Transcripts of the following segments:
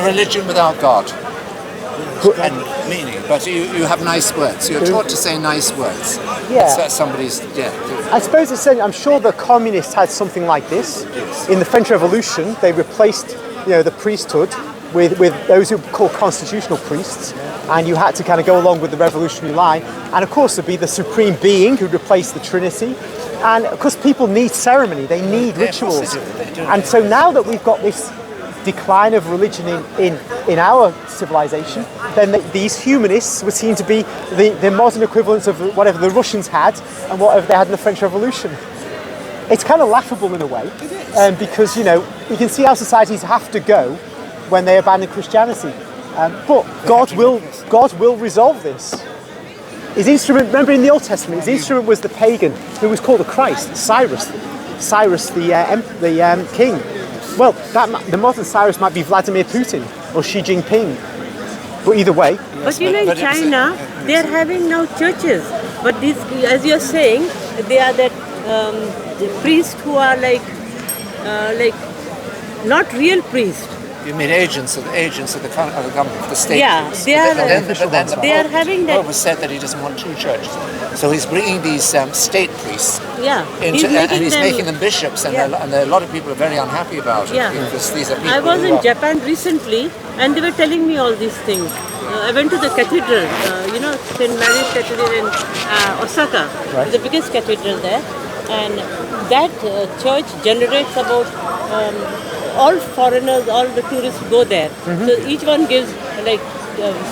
A religion without God and meaning, but you have nice words. You're taught to say nice words. Yeah. So somebody's I suppose I'm sure the communists had something like this. In the French Revolution, they replaced the priesthood with those who were called constitutional priests, and you had to kind of go along with the revolutionary line. And of course, there'd be the supreme being who replaced the Trinity. And of course, people need ceremony, they need rituals. And so now that we've got this decline of religion in our civilization, then these humanists would seem to be the modern equivalents of whatever the Russians had and whatever they had in the French Revolution. It's kind of laughable in a way, because you can see how societies have to go when they abandon Christianity. But God will resolve this. His instrument, remember in the Old Testament, his instrument was the pagan who was called the Christ, Cyrus the king. Well, the modern Cyrus might be Vladimir Putin or Xi Jinping. But either way. But in China, they are having now churches. But these, as you're saying, they are that the priests who are like not real priests. You mean agents of the government, the state? Yeah, priests. they are having that. Pope has said that he doesn't want two churches, so he's bringing these state priests. Yeah, he's making them bishops, and a lot of people are very unhappy about it. Yeah, because these are people I was in Japan recently, and they were telling me all these things. I went to the cathedral, St. Mary's Cathedral in Osaka, the biggest cathedral there, and that church generates about. All foreigners, all the tourists go there. Mm-hmm. So each one gives like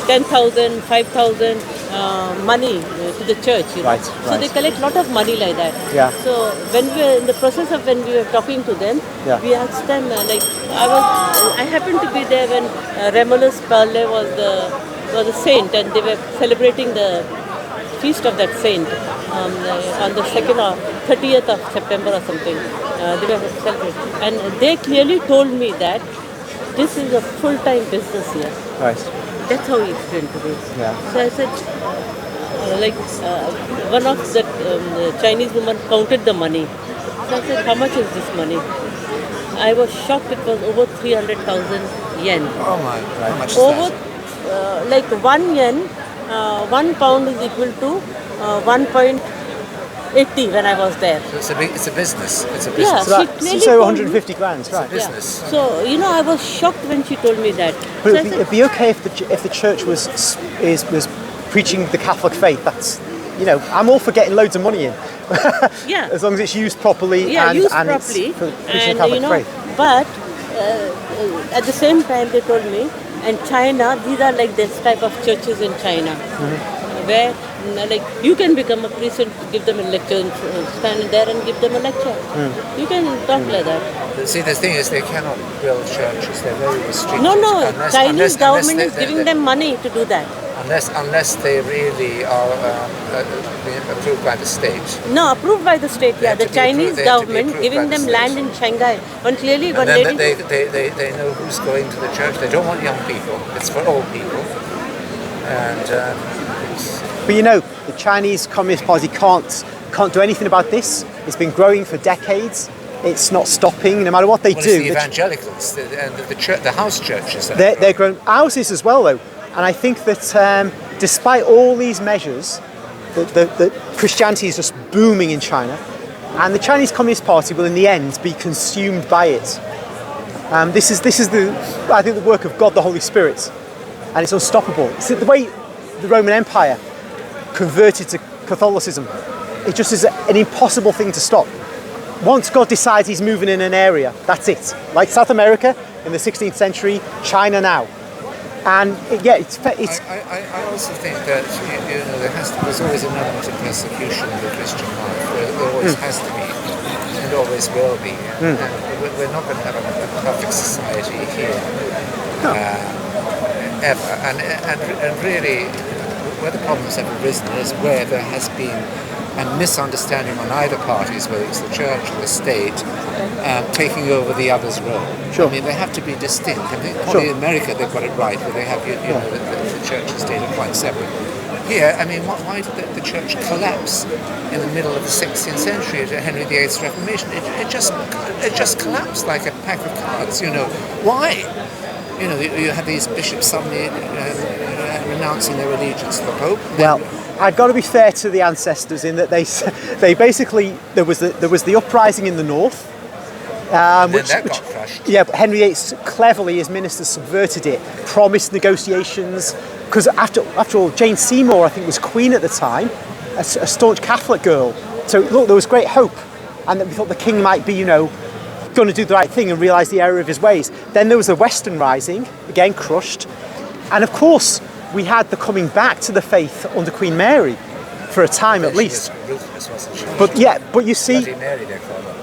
10,000, 5,000 money to the church. Right. So they collect a lot of money like that. Yeah. So when we were in the process of when we were talking to them, we asked them I happened to be there when Romulus Palle was a saint, and they were celebrating the feast of that saint on the 2nd or 30th of September or something. They were celebrating, and they clearly told me that this is a full-time business here. Right. That's how he explained to me. Yeah. So I said, one of the Chinese woman counted the money. So I said, how much is this money? I was shocked. It was over 300,000 yen. Oh my! How much is over, that? 1 yen, 1 pound is equal to 1.80 when I was there. So it's a business. It's a Yeah, business. So 150 grand, right? Business. Yeah. So I was shocked when she told me that. But So it'd be okay if the church was preaching the Catholic faith. That's I'm all for getting loads of money in. Yeah. As long as it's used properly and used properly, it's for preaching the Catholic faith. But at the same time they told me, and China, these are like this type of churches in China, where you can become a priest and give them a lecture, and stand there and give them a lecture. You can talk like that. See, the thing is, they cannot build churches. They're very restricted. No. Chinese government is giving them money to do that. Unless they really are approved by the state. No, approved by the state. Yeah, the Chinese government giving them land in Shanghai. When clearly, one lady. They know who's going to the church. They don't want young people. It's for old people. And. But the Chinese Communist Party can't do anything about this. It's been growing for decades. It's not stopping, no matter what they do. It's the evangelicals and the house churches. They're growing. Ours is as well, though. And I think that despite all these measures, the Christianity is just booming in China. And the Chinese Communist Party will, in the end, be consumed by it. This is the work of God, the Holy Spirit. And it's unstoppable. It's the way the Roman Empire converted to Catholicism. It just is an impossible thing to stop. Once God decides he's moving in an area, that's it. Like South America in the 16th century, China now. And it's. I also think that there's always an element of persecution in the Christian life. There always has to be, and always will be. And we're not going to have a perfect society here ever. And really, where the problems have arisen is where there has been a misunderstanding on either parties, whether it's the church or the state, taking over the other's role. Sure. I mean, they have to be distinct. I think probably in America they've got it right, where they have the church and state are quite separate. Here, I mean, why did the church collapse in the middle of the 16th century at Henry VIII's Reformation? It just collapsed like a pack of cards. Why? you had these bishops suddenly renouncing their allegiance to the Pope. Well, I've got to be fair to the ancestors in that they basically there was the uprising in the north, which got crushed. Yeah, but Henry VIII cleverly, his ministers subverted it, promised negotiations. Because after all, Jane Seymour, I think, was queen at the time, a staunch Catholic girl. So look, there was great hope, and that we thought the king might be, going to do the right thing and realise the error of his ways. Then there was the Western Rising, again crushed, and of course we had the coming back to the faith under Queen Mary, for a time at least. Ruthless, wasn't she? But you see, Bloody Mary, they call her.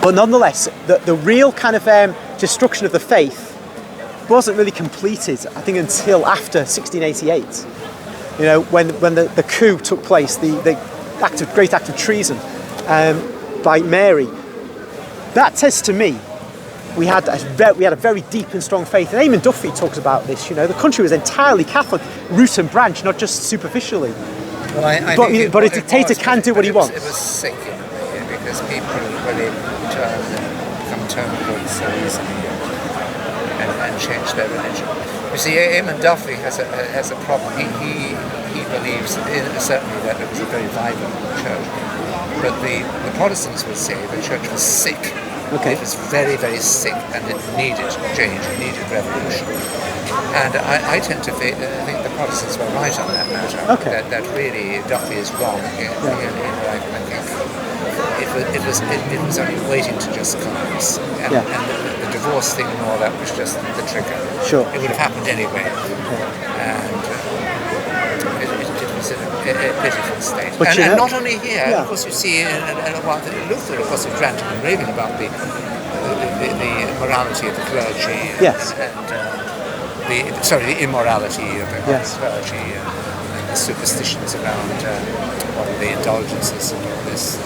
but nonetheless, the real kind of destruction of the faith wasn't really completed, I think, until after 1688. When the coup took place, the great act of treason by Mary. That says to me, we had a very deep and strong faith. And Eamon Duffy talks about this. The country was entirely Catholic, root and branch, not just superficially. Well, but a dictator can do what he wants. It was sick, because people really become turncoats so easily and change their religion. You see, Eamon Duffy has a problem. He believes certainly that it was a very vibrant church, but the Protestants would say the church was sick. Okay. It was very, very sick, and it needed change, it needed revolution. And I tend to think the Protestants were right on that matter. Okay. That really Duffy is wrong. I think it was only waiting to just collapse, and the divorce thing and all that was just the trigger. Sure. It would have happened anyway, and it was a pitiful state. And not only here, of course, you see, Luther, of course, was ranting and raving about the morality of the clergy. Yes. And the immorality of the clergy and the superstitions around the indulgences and all this.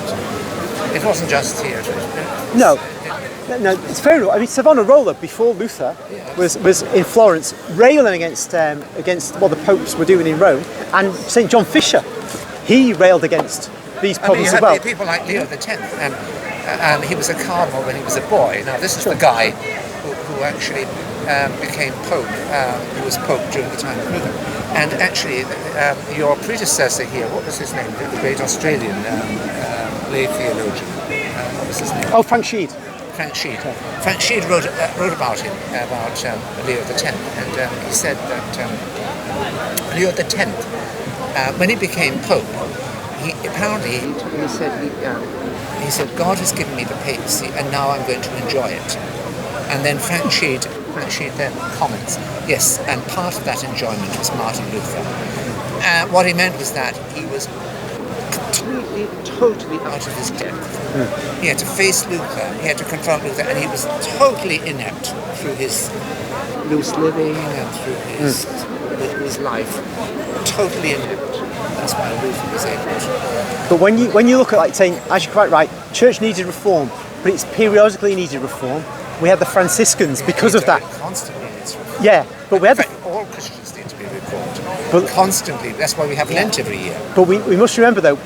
It wasn't just here. No, it's fair enough. I mean, Savonarola, before Luther, was in Florence railing against what the popes were doing in Rome, and St. John Fisher, he railed against these problems as well. You had people like Leo X, and he was a cardinal when he was a boy. Now, this is the guy who actually became pope, who was pope during the time of Luther. And actually, your predecessor here, what was his name? The great Australian lay theologian. What was his name? Oh, Frank Sheed. Frank Sheed. Frank Sheed wrote about him, about Leo X, and he said that Leo X, when he became pope, he said, God has given me the papacy, and now I'm going to enjoy it. And then Frank Sheed then comments, yes, and part of that enjoyment was Martin Luther. What he meant was that he was totally out of his depth. He had to face Luther, he had to confront Luther, and he was totally inept through his loose living and through his life. Totally inept. That's why Luther was able to. But when you look at, like, saying, as you're quite right, church needed reform, but it's periodically needed reform. We had the Franciscans because of that. Constantly needs reform. Yeah, but we had all Christians need to be reformed. But constantly. That's why we have Lent every year. But we must remember, though,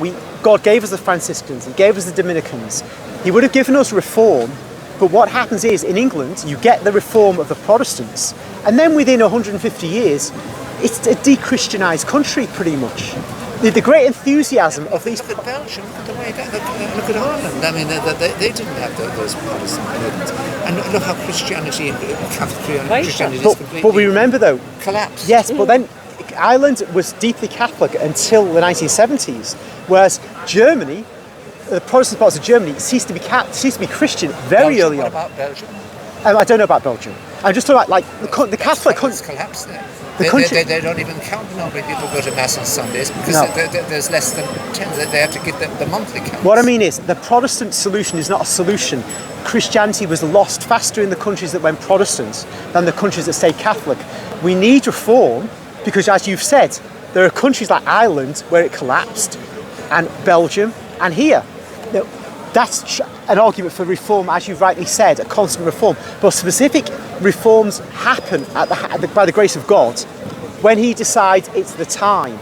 God gave us the Franciscans, He gave us the Dominicans. He would have given us reform, but what happens is, in England, you get the reform of the Protestants, and then within 150 years, it's a de-Christianised country, pretty much. The great enthusiasm of these... Look at Belgium, look at the way look at Ireland. I mean, they didn't have those Protestant movements. And look how Christianity, Catholic Christianity is completely... But we remember, though... collapsed. Yes, but then Ireland was deeply Catholic until the 1970s, whereas Germany, the Protestant parts of Germany, ceased to be Christian very early on. What about Belgium? I don't know about Belgium. I'm just talking about, the Catholic country... collapsed there. They don't even count the number of people who go to Mass on Sundays because there's less than 10. They have to give the monthly count. What I mean is, the Protestant solution is not a solution. Christianity was lost faster in the countries that went Protestant than the countries that stayed Catholic. We need reform because, as you've said, there are countries like Ireland where it collapsed, and Belgium, and here. That's an argument for reform, as you've rightly said, a constant reform. But specific reforms happen by the grace of God when He decides it's the time.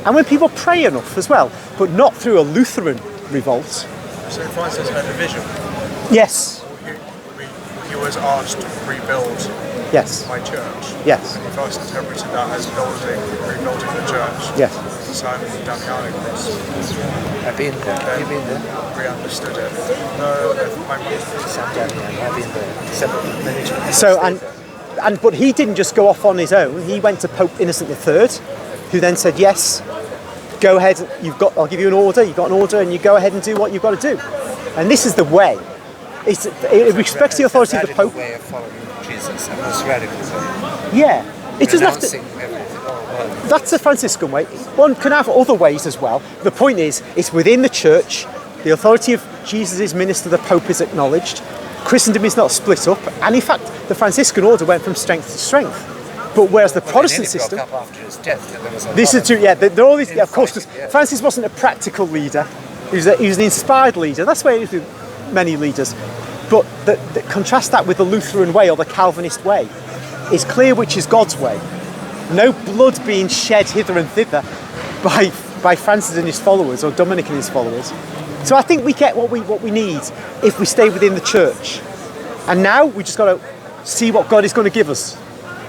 And when people pray enough as well, but not through a Lutheran revolt. So for instance, a division. Yes. He was asked to rebuild Yes. by church. Yes. And he first interpreted that as rebuilding the church. Yes. So down the Iron Cross. I've been there. Have you been there? We understood it. No, my mum. I've been there. Many times. So but he didn't just go off on his own. He went to Pope Innocent III, who then said, "Yes, go ahead. I'll give you an order. You've got an order, and you go ahead and do what you've got to do." And this is the way. It respects the authority of the Pope. Way of following Jesus, and it's radical. Yeah, it doesn't have to. Everything. That's the Franciscan way. One can have other ways as well. The point is, it's within the church. The authority of Jesus' minister, the Pope, is acknowledged. Christendom is not split up, and in fact, the Franciscan order went from strength to strength. But whereas the Protestant system, broke up after his death. this is true. Yeah, there are all these. Yeah, of course, because Francis wasn't a practical leader. He was an inspired leader. That's why it is with many leaders. But contrast that with the Lutheran way or the Calvinist way. It's clear which is God's way. No blood being shed hither and thither by Francis and his followers or Dominic and his followers. So I think we get what we need if we stay within the church. And now we just got to see what God is going to give us.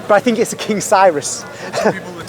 But I think it's a King Cyrus. People